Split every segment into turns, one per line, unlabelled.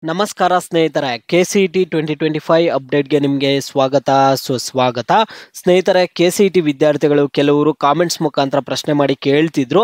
ನಮಸ್ಕಾರ ಸ್ನೇಹಿತರೆ, KCET 2025 ಅಪ್ಡೇಟ್ಗೆ ನಿಮಗೆ ಸ್ವಾಗತ ಸುಸ್ವಾಗತ. ಸ್ನೇಹಿತರೆ, KCET ವಿದ್ಯಾರ್ಥಿಗಳು ಕೆಲವರು ಕಾಮೆಂಟ್ಸ್ ಮುಖಾಂತರ ಪ್ರಶ್ನೆ ಮಾಡಿ ಕೇಳ್ತಿದ್ರು,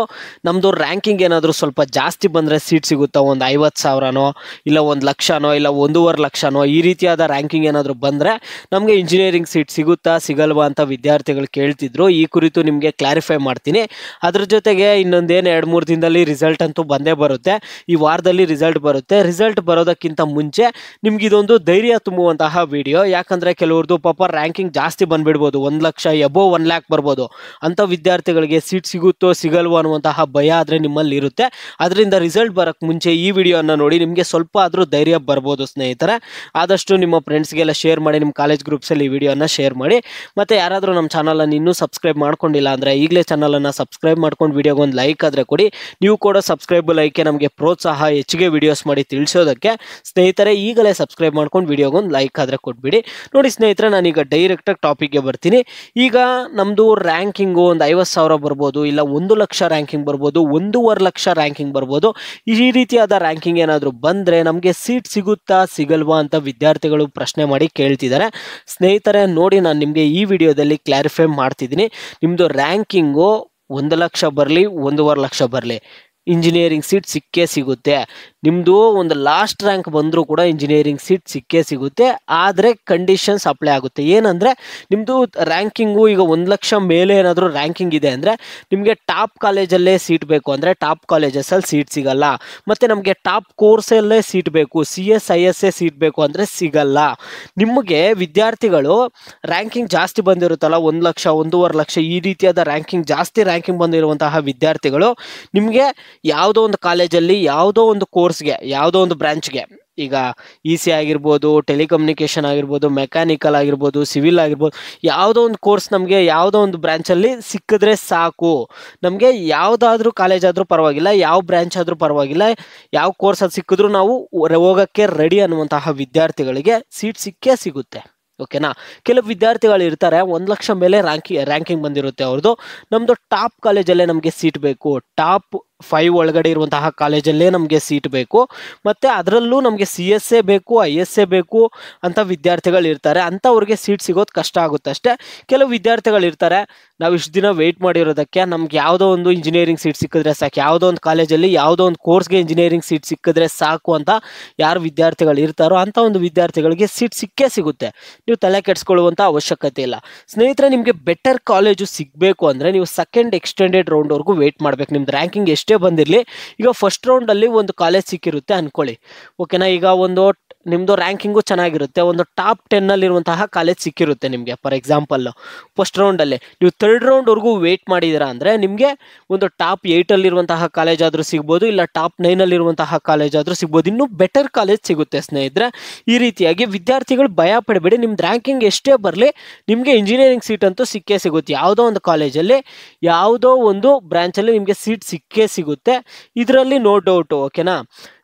ನಮ್ಮದು ರ್ಯಾಂಕಿಂಗ್ ಏನಾದರೂ ಸ್ವಲ್ಪ ಜಾಸ್ತಿ ಬಂದರೆ ಸೀಟ್ ಸಿಗುತ್ತಾ, ಒಂದು 50,000ನೋ ಇಲ್ಲ 1,00,000ನೋ ಇಲ್ಲ 1.5 ಲಕ್ಷನೋ ಈ ರೀತಿಯಾದ ರ್ಯಾಂಕಿಂಗ್ ಏನಾದರೂ ಬಂದರೆ ನಮಗೆ ಇಂಜಿನಿಯರಿಂಗ್ ಸೀಟ್ ಸಿಗುತ್ತಾ ಸಿಗಲ್ವಾ ಅಂತ ವಿದ್ಯಾರ್ಥಿಗಳು ಕೇಳ್ತಿದ್ರು. ಈ ಕುರಿತು ನಿಮಗೆ ಕ್ಲಾರಿಫೈ ಮಾಡ್ತೀನಿ. ಅದ್ರ ಜೊತೆಗೆ ಇನ್ನೊಂದೇನು 2-3 ದಿನದಲ್ಲಿ ರಿಸಲ್ಟ್ ಅಂತೂ ಬಂದೇ ಬರುತ್ತೆ. ಈ ವಾರದಲ್ಲಿ ರಿಸಲ್ಟ್ ಬರುತ್ತೆ. ರಿಸಲ್ಟ್ ಬರೋದಕ್ಕಿಂತ ಮುಂಚೆ ನಿಮ್ಗೆ ಇದೊಂದು ಧೈರ್ಯ ತುಂಬುವಂತಹ ವಿಡಿಯೋ. ಯಾಕಂದ್ರೆ ಕೆಲವ್ರದ್ದು ಪಾಪ ರ್ಯಾಂಕಿಂಗ್ ಜಾಸ್ತಿ ಬಂದ್ಬಿಡ್ಬೋದು, 1 ಲಕ್ಷ ಎಬೋವ್ 1 ಲ್ಯಾಕ್ ಬರ್ಬೋದು. ಅಂತ ವಿದ್ಯಾರ್ಥಿಗಳಿಗೆ ಸೀಟ್ ಸಿಗುತ್ತೋ ಸಿಗಲ್ವೋ ಅನ್ನುವಂತಹ ಭಯ ಆದ್ರೆ ನಿಮ್ಮಲ್ಲಿ ಇರುತ್ತೆ. ಅದರಿಂದ ರಿಸಲ್ಟ್ ಬರಕ್ ಮುಂಚೆ ಈ ವಿಡಿಯೋನ ನೋಡಿ, ನಿಮಗೆ ಸ್ವಲ್ಪ ಆದ್ರೂ ಧೈರ್ಯ ಬರ್ಬೋದು. ಸ್ನೇಹಿತರೆ, ಆದಷ್ಟು ನಿಮ್ಮ ಫ್ರೆಂಡ್ಸ್ಗೆಲ್ಲ ಶೇರ್ ಮಾಡಿ, ನಿಮ್ಮ ಕಾಲೇಜ್ ಗ್ರೂಪ್ಸಲ್ಲಿ ಈ ವಿಡಿಯೋನ ಶೇರ್ ಮಾಡಿ. ಮತ್ತೆ ಯಾರಾದರೂ ನಮ್ಮ ಚಾನಲನ್ನು ಇನ್ನೂ ಸಬ್ಸ್ಕ್ರೈಬ್ ಮಾಡ್ಕೊಂಡಿಲ್ಲ ಅಂದರೆ ಈಗಲೇ ಚಾನಲನ್ನು ಸಬ್ಸ್ಕ್ರೈಬ್ ಮಾಡ್ಕೊಂಡು ವಿಡಿಯೋಗೆ ಒಂದು ಲೈಕ್ ಆದರೆ ಕೊಡಿ. ನೀವು ಕೂಡ ಸಬ್ಸ್ಕ್ರೈಬ್ ಲೈಕ್ಗೆ ನಮಗೆ ಪ್ರೋತ್ಸಾಹ, ಹೆಚ್ಚಿಗೆ ವಿಡಿಯೋಸ್ ಮಾಡಿ ತಿಳಿಸೋದಕ್ಕೆ. ಸ್ನೇಹಿತರೆ, ಈಗಲೇ ಸಬ್ಸ್ಕ್ರೈಬ್ ಮಾಡ್ಕೊಂಡು ವಿಡಿಯೋಗೆ ಒಂದು ಲೈಕ್ ಆದರೆ ಕೊಟ್ಬಿಡಿ. ನೋಡಿ ಸ್ನೇಹಿತರೆ, ನಾನೀಗ ಡೈರೆಕ್ಟಾಗಿ ಟಾಪಿಕ್ಗೆ ಬರ್ತೀನಿ. ಈಗ ನಮ್ಮದು ರ್ಯಾಂಕಿಂಗು ಒಂದು 50,000 ಬರ್ಬೋದು, ಇಲ್ಲ 1 ಲಕ್ಷ ರ್ಯಾಂಕಿಂಗ್ ಬರ್ಬೋದು, 1.5 ಲಕ್ಷ ರ್ಯಾಂಕಿಂಗ್ ಬರ್ಬೋದು. ಈ ರೀತಿಯಾದ ರ್ಯಾಂಕಿಂಗ್ ಏನಾದರೂ ಬಂದರೆ ನಮಗೆ ಸೀಟ್ ಸಿಗುತ್ತಾ ಸಿಗಲ್ವಾ ಅಂತ ವಿದ್ಯಾರ್ಥಿಗಳು ಪ್ರಶ್ನೆ ಮಾಡಿ ಕೇಳ್ತಿದ್ದಾರೆ. ಸ್ನೇಹಿತರೆ ನೋಡಿ, ನಾನು ನಿಮಗೆ ಈ ವಿಡಿಯೋದಲ್ಲಿ ಕ್ಲಾರಿಫೈ ಮಾಡ್ತಿದ್ದೀನಿ. ನಿಮ್ಮದು ರ್ಯಾಂಕಿಂಗು 1 ಲಕ್ಷ ಬರಲಿ 1.5 ಲಕ್ಷ ಬರಲಿ, ಇಂಜಿನಿಯರಿಂಗ್ ಸೀಟ್ ಸಿಕ್ಕೇ ಸಿಗುತ್ತೆ. ನಿಮ್ಮದು ಒಂದು ಲಾಸ್ಟ್ ರ್ಯಾಂಕ್ ಬಂದರೂ ಕೂಡ ಇಂಜಿನಿಯರಿಂಗ್ ಸೀಟ್ ಸಿಕ್ಕೇ ಸಿಗುತ್ತೆ. ಆದರೆ ಕಂಡೀಷನ್ಸ್ ಅಪ್ಲೈ ಆಗುತ್ತೆ. ಏನಂದರೆ, ನಿಮ್ಮದು ರ್ಯಾಂಕಿಂಗು ಈಗ 1 ಲಕ್ಷ ಮೇಲೆ ಏನಾದರೂ ರ್ಯಾಂಕಿಂಗ್ ಇದೆ ಅಂದರೆ ನಿಮಗೆ ಟಾಪ್ ಕಾಲೇಜಲ್ಲೇ ಸೀಟ್ ಬೇಕು ಅಂದರೆ ಟಾಪ್ ಕಾಲೇಜಸಲ್ಲಿ ಸೀಟ್ ಸಿಗಲ್ಲ. ಮತ್ತು ನಮಗೆ ಟಾಪ್ ಕೋರ್ಸಲ್ಲೇ ಸೀಟ್ ಬೇಕು, CS ISA ಸೀಟ್ ಬೇಕು ಅಂದರೆ ಸಿಗಲ್ಲ. ನಿಮಗೆ ವಿದ್ಯಾರ್ಥಿಗಳು ರ್ಯಾಂಕಿಂಗ್ ಜಾಸ್ತಿ ಬಂದಿರುತ್ತಲ್ಲ, 1 ಲಕ್ಷ 1.5 ಲಕ್ಷ ಈ ರೀತಿಯಾದ ಜಾಸ್ತಿ ರ್ಯಾಂಕಿಂಗ್ ಬಂದಿರುವಂತಹ ವಿದ್ಯಾರ್ಥಿಗಳು ನಿಮಗೆ ಯಾವುದೋ ಒಂದು ಕಾಲೇಜಲ್ಲಿ ಯಾವುದೋ ಒಂದು ಕೋರ್ಸ್ಗೆ, ಯಾವುದೋ ಒಂದು ಬ್ರಾಂಚ್ಗೆ, ಈಗ EC ಆಗಿರ್ಬೋದು, ಟೆಲಿಕಮ್ಯುನಿಕೇಷನ್ ಆಗಿರ್ಬೋದು, ಮೆಕ್ಯಾನಿಕಲ್ ಆಗಿರ್ಬೋದು, ಸಿವಿಲ್ ಆಗಿರ್ಬೋದು, ಯಾವುದೋ ಒಂದು ಕೋರ್ಸ್ ನಮಗೆ ಯಾವುದೋ ಒಂದು ಬ್ರಾಂಚಲ್ಲಿ ಸಿಕ್ಕಿದ್ರೆ ಸಾಕು. ನಮಗೆ ಯಾವುದಾದ್ರೂ ಕಾಲೇಜ್ ಆದರೂ ಪರವಾಗಿಲ್ಲ, ಯಾವ ಬ್ರಾಂಚ್ ಆದರೂ ಪರವಾಗಿಲ್ಲ, ಯಾವ ಕೋರ್ಸ್ ಅದು ಸಿಕ್ಕಿದ್ರೂ ನಾವು ಹೋಗೋಕ್ಕೆ ರೆಡಿ ಅನ್ನುವಂತಹ ವಿದ್ಯಾರ್ಥಿಗಳಿಗೆ ಸೀಟ್ ಸಿಕ್ಕೇ ಸಿಗುತ್ತೆ. ಓಕೆನಾ? ಕೆಲವು ವಿದ್ಯಾರ್ಥಿಗಳು ಇರ್ತಾರೆ, 1 ಲಕ್ಷ ಮೇಲೆ ರ್ಯಾಂಕಿಂಗ್ ಬಂದಿರುತ್ತೆ ಅವ್ರದ್ದು. ನಮ್ಮದು ಟಾಪ್ ಕಾಲೇಜಲ್ಲೇ ನಮಗೆ ಸೀಟ್ ಬೇಕು, ಟಾಪ್ 5 ಒಳಗಡೆ ಇರುವಂತಹ ಕಾಲೇಜಲ್ಲೇ ನಮಗೆ ಸೀಟ್ ಬೇಕು, ಮತ್ತು ಅದರಲ್ಲೂ ನಮಗೆ CSA ಬೇಕು, ISA ಬೇಕು ಅಂತ ವಿದ್ಯಾರ್ಥಿಗಳು ಇರ್ತಾರೆ. ಅಂಥವ್ರಿಗೆ ಸೀಟ್ ಸಿಗೋದು ಕಷ್ಟ ಆಗುತ್ತೆ ಅಷ್ಟೇ. ಕೆಲವು ವಿದ್ಯಾರ್ಥಿಗಳು ಇರ್ತಾರೆ, ನಾವು ಇಷ್ಟು ದಿನ ವೆಯ್ಟ್ ಮಾಡಿರೋದಕ್ಕೆ ನಮ್ಗೆ ಯಾವುದೋ ಒಂದು ಇಂಜಿನಿಯರಿಂಗ್ ಸೀಟ್ ಸಿಕ್ಕಿದ್ರೆ ಸಾಕು, ಯಾವುದೋ ಒಂದು ಕಾಲೇಜಲ್ಲಿ ಯಾವುದೋ ಒಂದು ಕೋರ್ಸ್ಗೆ ಇಂಜಿನಿಯರಿಂಗ್ ಸೀಟ್ ಸಿಕ್ಕಿದ್ರೆ ಸಾಕು ಅಂತ ಯಾರು ವಿದ್ಯಾರ್ಥಿಗಳು ಇರ್ತಾರೋ ಅಂಥ ಒಂದು ವಿದ್ಯಾರ್ಥಿಗಳಿಗೆ ಸೀಟ್ ಸಿಕ್ಕೇ ಸಿಗುತ್ತೆ. ನೀವು ತಲೆ ಕೆಡಿಸ್ಕೊಳ್ಳುವಂಥ ಅವಶ್ಯಕತೆ ಇಲ್ಲ. ಸ್ನೇಹಿತರೆ, ನಿಮಗೆ ಬೆಟರ್ ಕಾಲೇಜು ಸಿಗಬೇಕು ಅಂದರೆ ನೀವು ಸೆಕೆಂಡ್ ಎಕ್ಸ್ಟೆಂಡೆಡ್ ರೌಂಡ್ವರೆಗೂ ವೆಯ್ಟ್ ಮಾಡಬೇಕು. ನಿಮ್ದು ರ್ಯಾಂಕಿಂಗ್ ಎಷ್ಟೇ ಬಂದಿರಲಿ, ಈಗ ಫಸ್ಟ್ ರೌಂಡಲ್ಲಿ ಒಂದು ಕಾಲೇಜ್ ಸಿಕ್ಕಿರುತ್ತೆ ಅನ್ಕೊಳ್ಳಿ, ಓಕೆನಾ? ಈಗ ನಿಮ್ಮದು ರ್ಯಾಂಕಿಂಗು ಚೆನ್ನಾಗಿರುತ್ತೆ, ಒಂದು ಟಾಪ್ 10ನಲ್ಲಿರುವಂತಹ ಕಾಲೇಜ್ ಸಿಕ್ಕಿರುತ್ತೆ ನಿಮಗೆ. ಫಾರ್ ಎಕ್ಸಾಂಪಲ್, ಫಸ್ಟ್ ರೌಂಡಲ್ಲಿ ನೀವು 3rd ರೌಂಡ್ವರೆಗೂ ವೆಯ್ಟ್ ಮಾಡಿದ್ದೀರಾ ಅಂದರೆ ನಿಮಗೆ ಒಂದು ಟಾಪ್ 8ಅಲ್ಲಿರುವಂತಹ ಕಾಲೇಜ್ ಆದರೂ ಸಿಗ್ಬೋದು, ಇಲ್ಲ ಟಾಪ್ 9ಅಲ್ಲಿರುವಂತಹ ಕಾಲೇಜ್ ಆದರೂ ಸಿಗ್ಬೋದು. ಇನ್ನೂ ಬೆಟರ್ ಕಾಲೇಜ್ ಸಿಗುತ್ತೆ ಸ್ನೇಹಿತರೆ. ಈ ರೀತಿಯಾಗಿ ವಿದ್ಯಾರ್ಥಿಗಳು ಭಯ ಪಡಬೇಡಿ. ನಿಮ್ದು ರ್ಯಾಂಕಿಂಗ್ ಎಷ್ಟೇ ಬರಲಿ, ನಿಮಗೆ ಇಂಜಿನಿಯರಿಂಗ್ ಸೀಟ್ ಅಂತೂ ಸಿಕ್ಕೇ ಸಿಗುತ್ತೆ. ಯಾವುದೋ ಒಂದು ಕಾಲೇಜಲ್ಲಿ ಯಾವುದೋ ಒಂದು ಬ್ರಾಂಚಲ್ಲಿ ನಿಮಗೆ ಸೀಟ್ ಸಿಕ್ಕೇ ಸಿಗುತ್ತೆ, ಇದರಲ್ಲಿ ನೋ ಡೌಟು. ಓಕೆನಾ?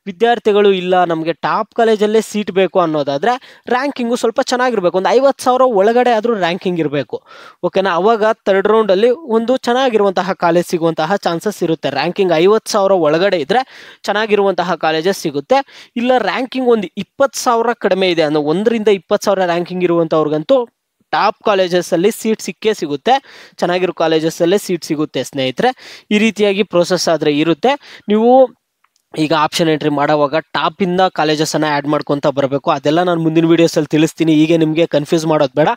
ವಿದ್ಯಾರ್ಥಿಗಳು ಇಲ್ಲ ನಮಗೆ ಟಾಪ್ ಕಾಲೇಜಲ್ಲೇ ಸೀಟ್ ಬೇಕು ಅನ್ನೋದಾದರೆ ರ್ಯಾಂಕಿಂಗು ಸ್ವಲ್ಪ ಚೆನ್ನಾಗಿರಬೇಕು, ಒಂದು 50,000 ಒಳಗಡೆ ಆದರೂ ರ್ಯಾಂಕಿಂಗ್ ಇರಬೇಕು. ಓಕೆನಾ? ಅವಾಗ 3rd ರೌಂಡಲ್ಲಿ ಒಂದು ಚೆನ್ನಾಗಿರುವಂತಹ ಕಾಲೇಜ್ ಸಿಗುವಂತಹ ಚಾನ್ಸಸ್ ಇರುತ್ತೆ. ರ್ಯಾಂಕಿಂಗ್ 50,000 ಒಳಗಡೆ ಇದ್ದರೆ ಚೆನ್ನಾಗಿರುವಂತಹ ಕಾಲೇಜಸ್ ಸಿಗುತ್ತೆ. ಇಲ್ಲ ರ್ಯಾಂಕಿಂಗ್ ಒಂದು 20,000 ಕಡಿಮೆ ಇದೆ ಅಂದರೆ 1 ರಿಂದ 20,000 ರ್ಯಾಂಕಿಂಗ್ ಇರುವಂಥವ್ರಿಗಂತೂ ಟಾಪ್ ಕಾಲೇಜಸಲ್ಲಿ ಸೀಟ್ ಸಿಕ್ಕೇ ಸಿಗುತ್ತೆ, ಚೆನ್ನಾಗಿರೋ ಕಾಲೇಜಸಲ್ಲೇ ಸೀಟ್ ಸಿಗುತ್ತೆ ಸ್ನೇಹಿತರೆ. ಈ ರೀತಿಯಾಗಿ ಪ್ರೋಸೆಸ್ ಆದರೆ ಇರುತ್ತೆ. ನೀವು ಈಗ ಆಪ್ಷನ್ ಎಂಟ್ರಿ ಮಾಡೋವಾಗ ಟಾಪಿಂದ ಕಾಲೇಜಸನ್ನು ಆ್ಯಡ್ ಮಾಡ್ಕೊತ ಬರಬೇಕು. ಅದೆಲ್ಲ ನಾನು ಮುಂದಿನ ವೀಡಿಯೋಸಲ್ಲಿ ತಿಳಿಸ್ತೀನಿ. ಈಗ ನಿಮಗೆ ಕನ್ಫ್ಯೂಸ್ ಮಾಡೋದು ಬೇಡ,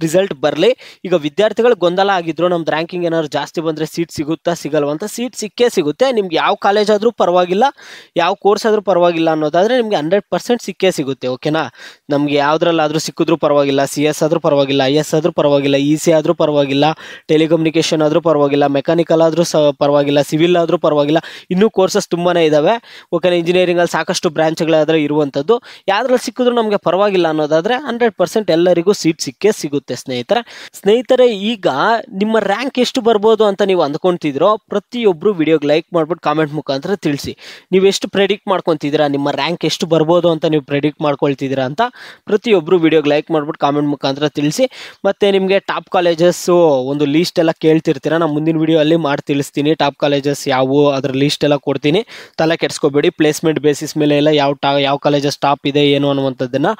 ರಿಸಲ್ಟ್ ಬರಲಿ. ಈಗ ವಿದ್ಯಾರ್ಥಿಗಳು ಗೊಂದಲ ಆಗಿದ್ರು, ನಮ್ದು ರ್ಯಾಂಕಿಂಗ್ ಏನಾದ್ರು ಜಾಸ್ತಿ ಬಂದರೆ ಸೀಟ್ ಸಿಗುತ್ತಾ ಸಿಗಲ್ವ ಅಂತ. ಸೀಟ್ ಸಿಕ್ಕೇ ಸಿಗುತ್ತೆ. ನಿಮ್ಗೆ ಯಾವ ಕಾಲೇಜ್ ಆದರೂ ಪರವಾಗಿಲ್ಲ, ಯಾವ ಕೋರ್ಸ್ ಆದರೂ ಪರವಾಗಿಲ್ಲ ಅನ್ನೋದಾದರೆ ನಿಮಗೆ 100% ಸಿಕ್ಕೇ ಸಿಗುತ್ತೆ. ಓಕೆನಾ? ನಮಗೆ ಯಾವುದ್ರಲ್ಲಾದರೂ ಸಿಕ್ಕಿದ್ರೂ ಪರವಾಗಿಲ್ಲ, CS ಆದರೂ ಪರವಾಗಿಲ್ಲ, IS ಆದರೂ ಪರವಾಗಿಲ್ಲ, EC ಆದರೂ ಪರವಾಗಿಲ್ಲ, ಟೆಲಿಕಮ್ಯುನಿಕೇಷನ್ ಆದರೂ ಪರವಾಗಿಲ್ಲ, ಮೆಕ್ಯಾನಿಕಲ್ ಆದರೂ ಪರವಾಗಿಲ್ಲ, ಸಿವಿಲ್ ಆದರೂ ಪರವಾಗಿಲ್ಲ, ಇನ್ನೂ ಕೋರ್ಸಸ್ ತುಂಬಾ ಇದ್ದಾವೆ. ಓಕೆನಾ? ಇಂಜಿನಿಯರಿಂಗಲ್ಲಿ ಸಾಕಷ್ಟು ಬ್ರಾಂಚ್ಗಳಾದರೆ ಇರುವಂಥದ್ದು. ಯಾವ್ದ್ರಲ್ಲಿ ಸಿಕ್ಕಿದ್ರು ನಮಗೆ ಪರವಾಗಿಲ್ಲ ಅನ್ನೋದಾದರೆ 100% ಎಲ್ಲರಿಗೂ ಸೀಟ್ ಸಿಕ್ಕೇ ಸಿಗುತ್ತೆ ಸ್ನೇಹಿತರೆ. ಈಗ ನಿಮ್ಮ ರ್ಯಾಂಕ್ ಎಷ್ಟು ಬರ್ಬೋದು ಅಂತ ನೀವು ಅಂದ್ಕೊತಿದ್ರೋ ಪ್ರತಿಯೊಬ್ಬರು ವಿಡಿಯೋಗೆ ಲೈಕ್ ಮಾಡ್ಬಿಟ್ಟು ಕಾಮೆಂಟ್ ಮುಖಾಂತರ ತಿಳಿಸಿ. ನೀವು ಎಷ್ಟು ಪ್ರೆಡಿಕ್ಟ್ ಮಾಡ್ಕೊತಿದ್ದೀರಾ, ನಿಮ್ಮ ರ್ಯಾಂಕ್ ಎಷ್ಟು ಬರ್ಬೋದು ಅಂತ ನೀವು ಪ್ರೆಡಿಕ್ಟ್ ಮಾಡ್ಕೊಳ್ತಿದ್ದೀರಾ ಅಂತ ಪ್ರತಿಯೊಬ್ಬರು ವಿಡಿಯೋಗೆ ಲೈಕ್ ಮಾಡ್ಬಿಟ್ಟು ಕಾಮೆಂಟ್ ಮುಖಾಂತರ ತಿಳಿಸಿ. ಮತ್ತು ನಿಮಗೆ ಟಾಪ್ ಕಾಲೇಜಸ್ಸು ಒಂದು ಲೀಸ್ಟ್ ಎಲ್ಲ ಕೇಳ್ತಿರ್ತೀರಾ, ನಾನು ಮುಂದಿನ ವಿಡಿಯೋ ಅಲ್ಲಿ ಮಾಡಿ ತಿಳಿಸ್ತೀನಿ. ಟಾಪ್ ಕಾಲೇಜಸ್ ಯಾವುವು ಅದರ ಲೀಸ್ಟ್ ಎಲ್ಲ ಕೊಡ್ತೀನಿ, ತಲೆ ಕೆಡಿಸ್ಕೊಳ್ಳಿ. ಪಡಿಸ್ಕೋಬೇಡಿ. ಪ್ಲೇಸ್ಮೆಂಟ್ ಬೇಸಿಸ್ ಮೇಲೆ ಎಲ್ಲ ಯಾವ ಕಾಲೇಜಸ್ ಟಾಪ್ ಇದೆ ಏನು ಅನ್ನುವಂಥದ್ದನ್ನು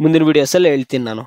ಮುಂದಿನ ವೀಡಿಯೋಸಲ್ಲಿ ಹೇಳ್ತೀನಿ ನಾನು.